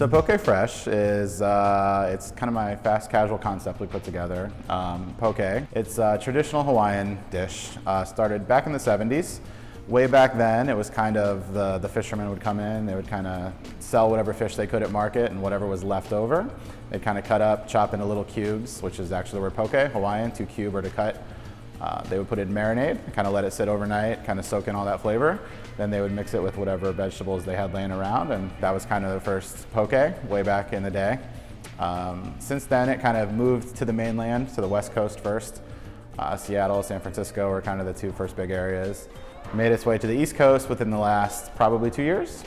So Poke Fresh is it's kind of my fast casual concept we put together. Poke, it's a traditional Hawaiian dish. Started back in the 70s. Way back then, it was kind of the fishermen would come in, they would kind of sell whatever fish they could at market, and whatever was left over, they'd kind of cut up, chop into little cubes, which is actually the word poke, Hawaiian, to cube or to cut. They would put it in marinade, kind of let it sit overnight, kind of soak in all that flavor. Then they would mix it with whatever vegetables they had laying around, and that was kind of the first poke way back in the day. Since then, it kind of moved to the mainland, to the West Coast first. Seattle, San Francisco were kind of the two first big areas. Made its way to the East Coast within the last probably 2 years.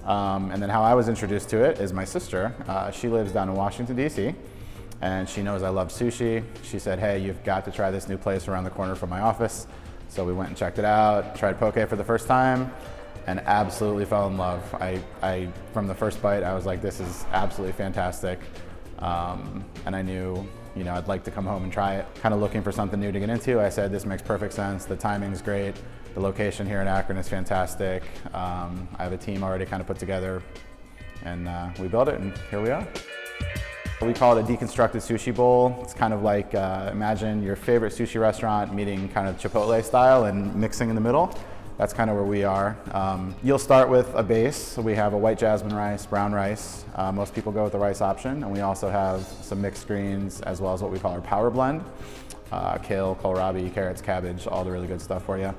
And then how I was introduced to it is my sister. She lives down in Washington, D.C., and she knows I love sushi. She said, hey, you've got to try this new place around the corner from my office. So we went and checked it out, tried poke for the first time, and absolutely fell in love. From the first bite, I was like, this is absolutely fantastic. And I knew, I'd like to come home and try it. Kind of looking for something new to get into. I said, this makes perfect sense. The timing's great. The location here in Akron is fantastic. I have a team already kind of put together, and we built it, and here we are. We call it a deconstructed sushi bowl. It's kind of like, imagine your favorite sushi restaurant meeting kind of Chipotle style and mixing in the middle. That's kind of where we are. You'll start with a base. So we have a white jasmine rice, brown rice. Most people go with the rice option, and we also have some mixed greens as well as what we call our power blend. Kale, kohlrabi, carrots, cabbage, all the really good stuff for you.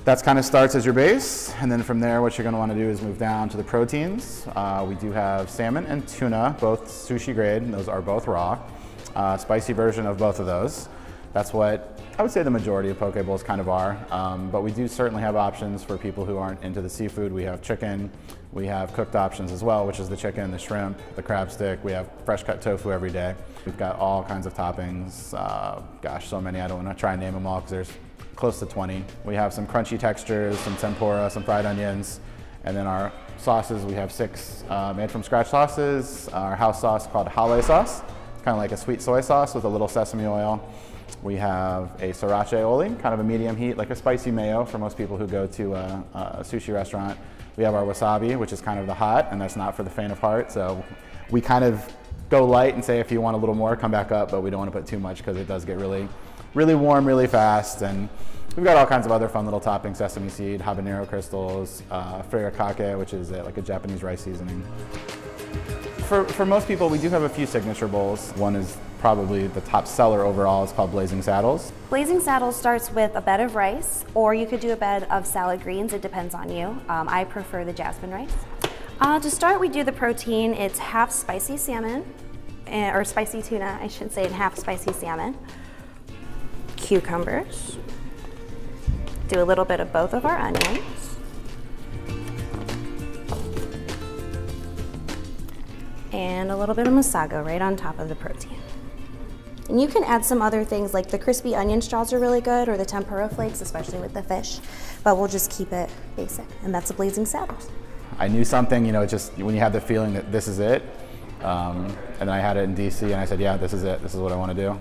That kind of starts as your base, and then from there what you're going to want to do is move down to the proteins. We do have salmon and tuna, both sushi grade, and those are both raw. Spicy version of both of those. That's what I would say the majority of poke bowls kind of are, but we do certainly have options for people who aren't into the seafood. We have chicken, we have cooked options as well, which is the chicken, the shrimp, the crab stick. We have fresh cut tofu every day. We've got all kinds of toppings. Gosh, so many, I don't want to try and name them all because there's close to 20. We have some crunchy textures, some tempura, some fried onions, and then our sauces, we have 6 made from scratch sauces. Our house sauce called hale sauce. It's kind of like a sweet soy sauce with a little sesame oil. We have a sriracha oli, kind of a medium heat, like a spicy mayo for most people who go to a sushi restaurant. We have our wasabi, which is kind of the hot, and that's not for the faint of heart. So we kind of go light and say if you want a little more, come back up, but we don't want to put too much because it does get really warm really fast. And we've got all kinds of other fun little toppings: sesame seed, habanero crystals, furikake, which is like a Japanese rice seasoning. For most people, we do have a few signature bowls. One is probably the top seller overall. It's called Blazing Saddles. Blazing Saddles starts with a bed of rice, or you could do a bed of salad greens. It depends on you. I prefer the jasmine rice. To start, we do the protein. It's half spicy salmon, or spicy tuna, I should say, and half spicy salmon. Cucumbers. Do a little bit of both of our onions. And a little bit of masago right on top of the protein. And you can add some other things like the crispy onion straws are really good, or the tempura flakes, especially with the fish, but we'll just keep it basic. And that's a Blazing Saddles. I knew something, just when you have the feeling that this is it, and then I had it in DC and I said, yeah, this is it, this is what I want to do.